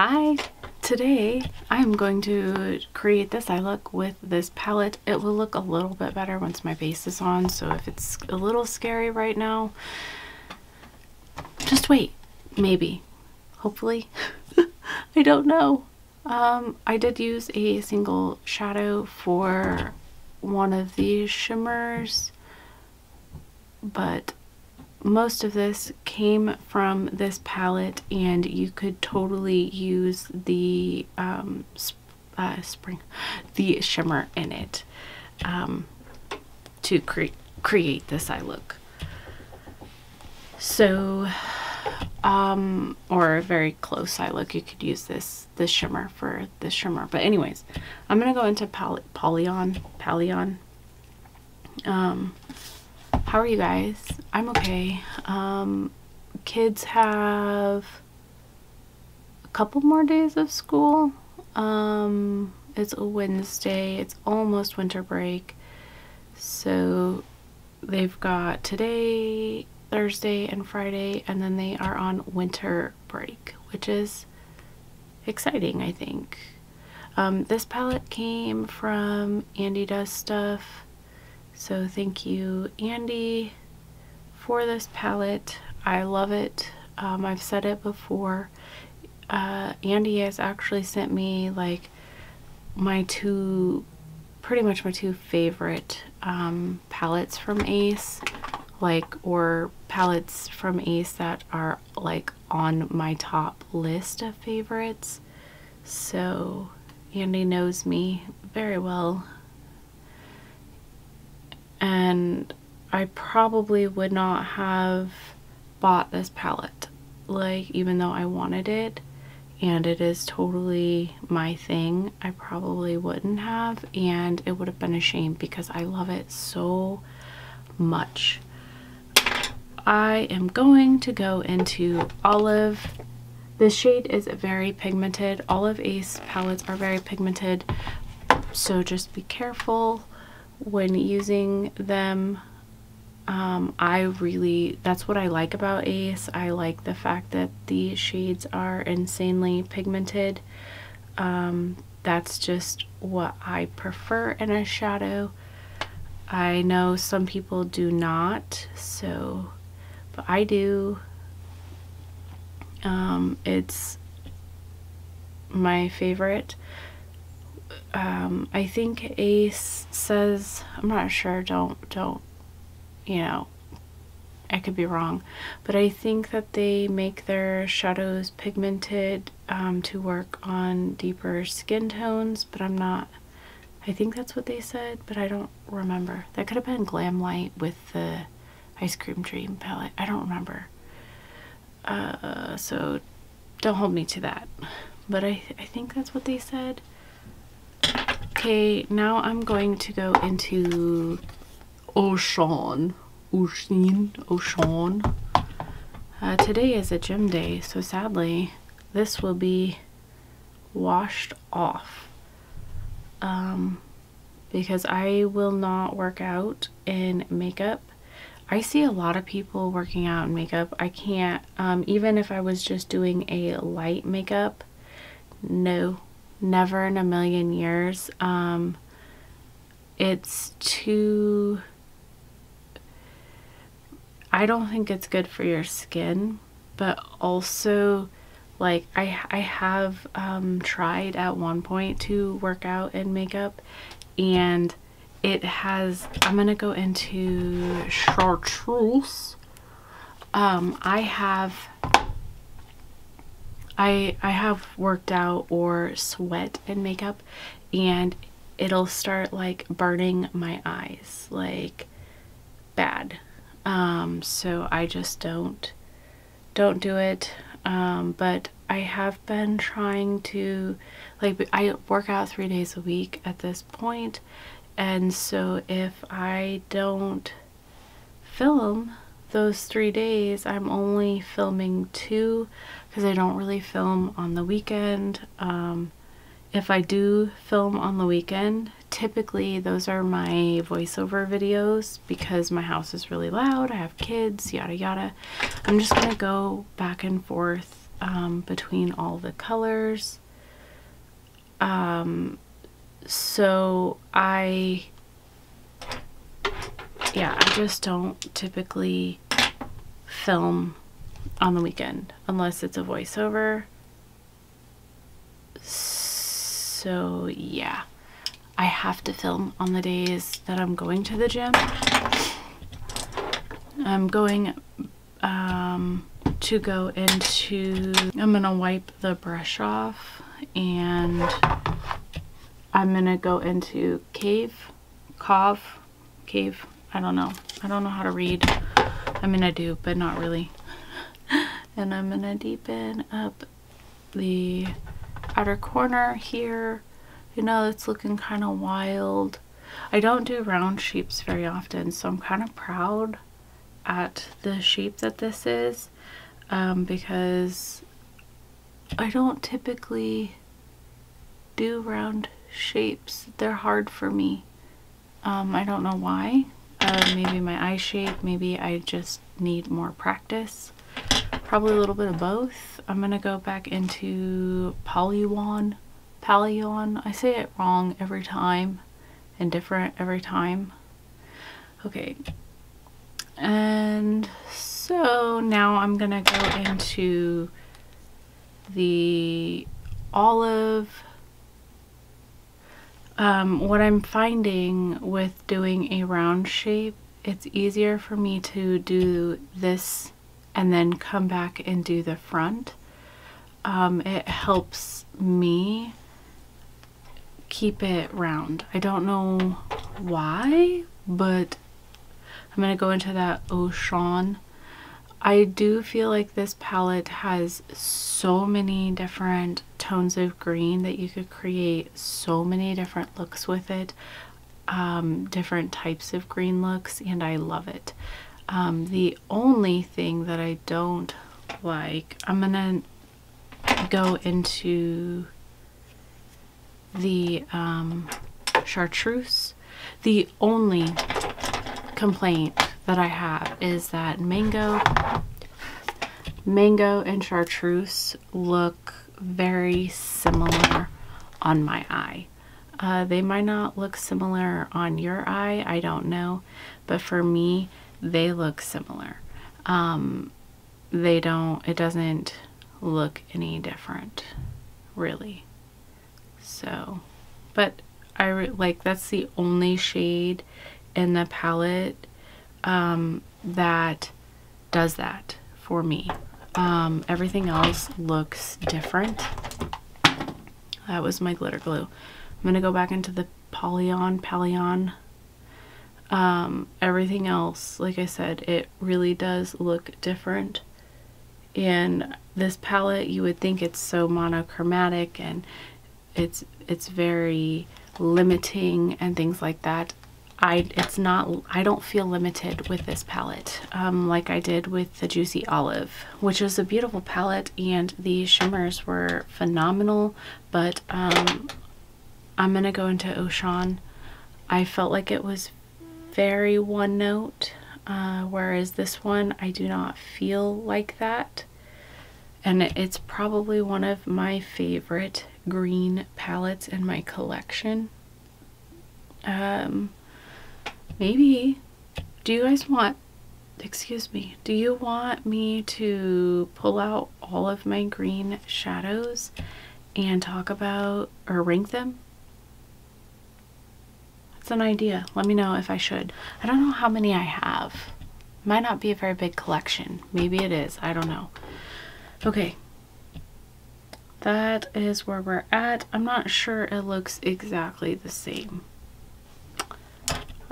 Hi! Today I'm going to create this eye look with this palette. It will look a little bit better once my base is on, so if it's a little scary right now, just wait. Maybe. Hopefully. I don't know. I did use a single shadow for one of these shimmers, but most of this came from this palette, and you could totally use the the shimmer in it to create this eye look. So or a very close eye look, you could use this shimmer for this shimmer. But anyways, I'm gonna go into Pallion. How are you guys? I'm okay. Kids have a couple more days of school. It's a Wednesday. It's almost winter break. So they've got today, Thursday, and Friday, and then they are on winter break, which is exciting, I think. This palette came from Andy Does Stuff. So thank you, Andy, for this palette. I love it. I've said it before. Andy has actually sent me like pretty much my two favorite palettes from Ace, or palettes from Ace that are like on my top list of favorites. So Andy knows me very well. And I probably would not have bought this palette, even though I wanted it and it is totally my thing, I probably wouldn't have, and it would have been a shame because I love it so much. I am going to go into Olive. This shade is very pigmented. All of Ace palettes are very pigmented, so just be careful when using them. That's what I like about Ace. I like the fact that the shades are insanely pigmented. That's just what I prefer in a shadow. I know some people do not, but I do. It's my favorite. I think Ace says, I'm not sure, don't, you know, I could be wrong, but I think that they make their shadows pigmented to work on deeper skin tones, but I think that's what they said, but I don't remember. That could have been Glam Light with the Ice Cream Dream palette. I don't remember. So don't hold me to that, but I think that's what they said. Okay, now I'm going to go into Ocean. Today is a gym day, so sadly this will be washed off because I will not work out in makeup. I see a lot of people working out in makeup. I can't, even if I was just doing a light makeup, no. Never in a million years. It's too, I don't think it's good for your skin, but also I have tried at one point to work out in makeup, and it has, I'm gonna go into chartreuse. I have worked out or sweat in makeup, and it'll start burning my eyes bad. So I just don't do it. But I have been trying to, I work out 3 days a week at this point, and so if I don't film those 3 days, I'm only filming 2 because I don't really film on the weekend. If I do film on the weekend, typically those are my voiceover videos because my house is really loud, I have kids, yada yada. I'm just gonna go back and forth between all the colors. So I just don't typically film on the weekend unless it's a voiceover. So yeah, I have to film on the days that I'm going to the gym. I'm going to go into, I'm gonna wipe the brush off, and I'm gonna go into cave, I don't know how to read. I mean, I do, but not really. And I'm gonna deepen up the outer corner here. You know, it's looking kind of wild. I don't do round shapes very often, so I'm kind of proud at the shape that this is, because I don't typically do round shapes. They're hard for me. I don't know why. Maybe my eye shape, maybe I just need more practice. Probably a little bit of both. I'm gonna go back into Paleon. I say it wrong every time and different every time. Okay. And so now I'm gonna go into the olive. What I'm finding with doing a round shape, it's easier for me to do this and then come back and do the front. It helps me keep it round. I don't know why, but I'm gonna go into that Ocean. I do feel like this palette has so many different tones of green that you could create so many different looks with it, different types of green looks, and I love it. The only thing that I don't like, I'm gonna go into the chartreuse. The only complaint that I have is that mango and chartreuse look very similar on my eye. They might not look similar on your eye, I don't know, but for me they look similar. It doesn't look any different really. So, but that's the only shade in the palette that does that for me. Everything else looks different. That was my glitter glue. I'm gonna go back into the Paleon. Everything else, like I said, it really does look different. And this palette, you would think it's so monochromatic and it's very limiting and things like that. It's not. I don't feel limited with this palette, like I did with the Juicy Olive, which is a beautiful palette, and the shimmers were phenomenal. But I'm gonna go into Ocean. I felt like it was very one note, whereas this one I do not feel like that, and it's probably one of my favorite green palettes in my collection. Maybe, do you guys want, excuse me, do you want me to pull out all of my green shadows and talk about or rank them? That's an idea. Let me know if I should. I don't know how many I have. Might not be a very big collection. Maybe it is. I don't know. Okay. That is where we're at. I'm not sure it looks exactly the same.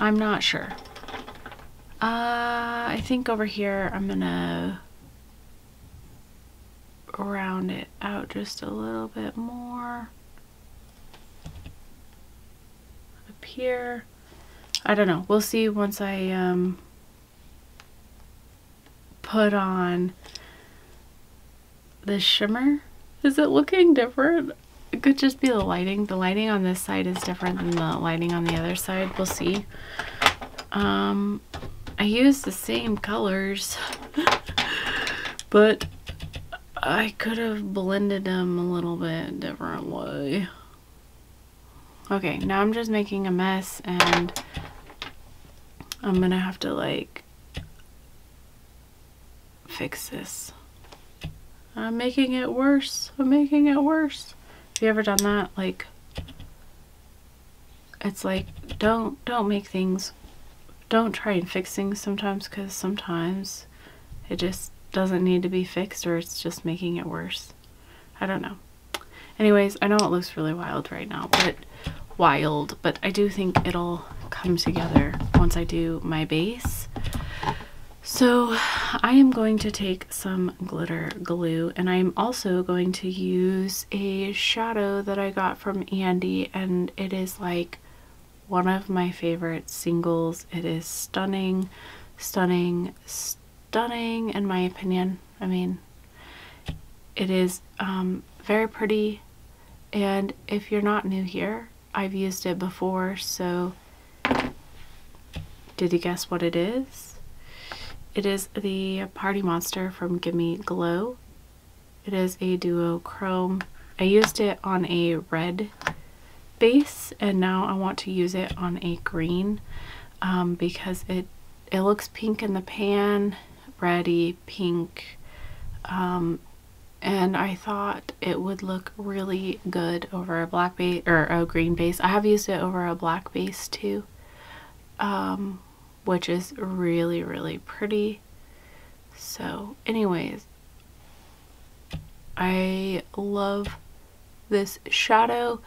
I'm not sure. I think over here I'm gonna round it out just a little bit more. Up here. I don't know. We'll see once I put on the shimmer. Is it looking different? It could just be the lighting. The lighting on this side is different than the lighting on the other side. We'll see. I use the same colors, but I could have blended them a little bit different way. Okay, now I'm just making a mess and I'm gonna have to like fix this. I'm making it worse. I'm making it worse. Have you ever done that? Like, it's like, don't make things, don't try and fix things sometimes, because sometimes it just doesn't need to be fixed, or it's just making it worse. I don't know. Anyways, I know it looks really wild right now, but I do think it'll come together once I do my base. So I am going to take some glitter glue, and I'm also going to use a shadow that I got from Andy, and it is like one of my favorite singles. It is stunning, stunning, stunning in my opinion. I mean, it is very pretty, and if you're not new here, I've used it before. So did you guess what it is? It is the Party Monster from Gimme Glow. It is a duo chrome. I used it on a red base, and now I want to use it on a green because it looks pink in the pan, reddy pink, and I thought it would look really good over a black base or a green base. I have used it over a black base too, which is really, really pretty. So anyways, I love this shadow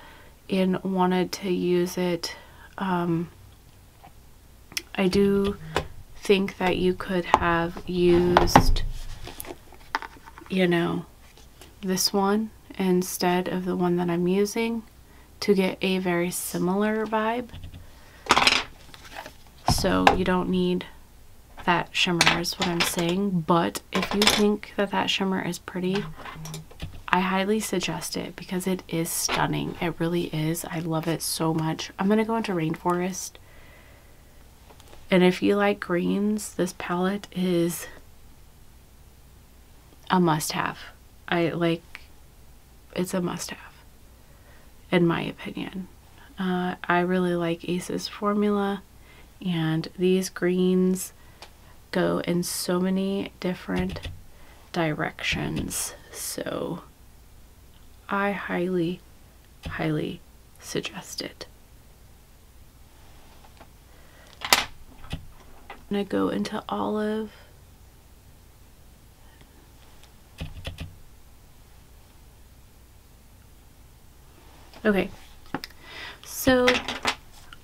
and wanted to use it. I do think that you could have used, you know, this one instead of the one that I'm using to get a very similar vibe. So you don't need that shimmer is what I'm saying, but if you think that that shimmer is pretty, I highly suggest it because it is stunning. It really is. I love it so much. I'm gonna go into Rainforest, and if you like greens, this palette is a must-have. It's a must-have in my opinion. I really like Ace's formula, and these greens go in so many different directions, so I highly, highly suggest it. I'm gonna go into Olive. Okay, so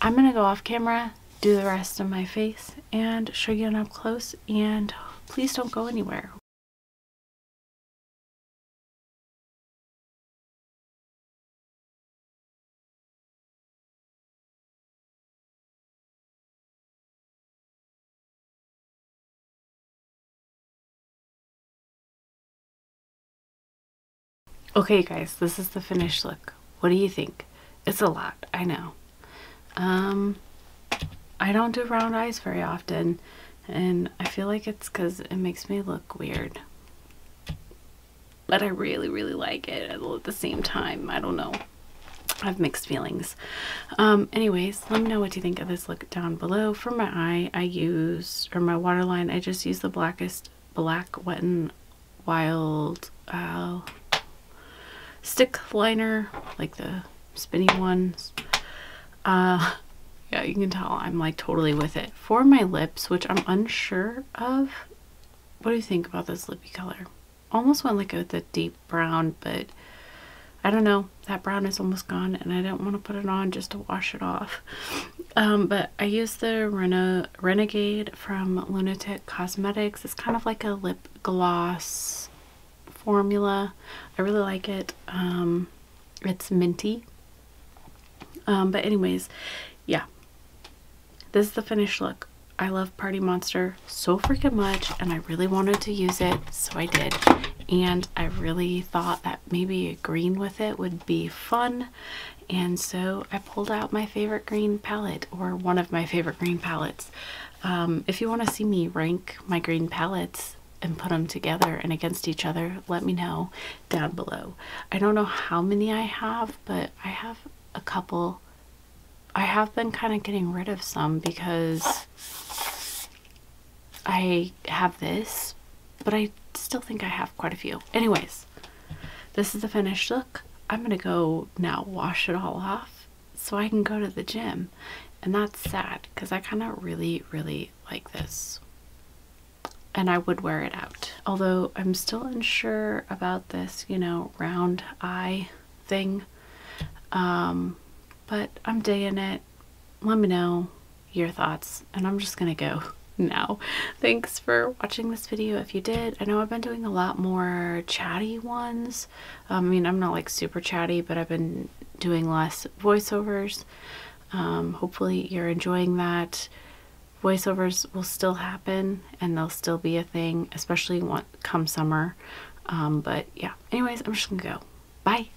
I'm gonna go off camera, do the rest of my face, and show you up close, and please don't go anywhere. Okay guys, this is the finished look. What do you think? It's a lot, I know. I don't do round eyes very often, and I feel like it's because it makes me look weird. But I really, really like it at the same time. I don't know. I have mixed feelings. Anyways, let me know what you think of this look down below. For my eye, I used, or my waterline, I just used the Black Wet n Wild stick liner, like the spinny ones. Yeah, you can tell I'm like totally with it. For my lips, which I'm unsure of, what do you think about this lippy color? Almost went like with a deep brown, but I don't know, that brown is almost gone, and I don't want to put it on just to wash it off. But I used the Renegade from Lunatic Cosmetics. It's kind of like a lip gloss formula. I really like it. It's minty. But anyways, yeah, this is the finished look. I love Party Monster so freaking much, and I really wanted to use it, so I did. And I really thought that maybe a green with it would be fun, and so I pulled out my favorite green palette, or one of my favorite green palettes. If you want to see me rank my green palettes, and put them together and against each other, let me know down below. I don't know how many I have, but I have a couple. I have been kind of getting rid of some because I have this, but I still think I have quite a few. Anyways, this is the finished look. I'm gonna go now wash it all off so I can go to the gym. And that's sad because I kind of really like this. And I would wear it out. Although I'm still unsure about this, you know, round eye thing. But I'm digging it. Let me know your thoughts. And I'm just gonna go now. Thanks for watching this video if you did. I know I've been doing a lot more chatty ones. I mean, I'm not like super chatty, but I've been doing less voiceovers. Hopefully you're enjoying that. Voiceovers will still happen and they'll still be a thing, especially come summer. But yeah, anyways, I'm just gonna go. Bye.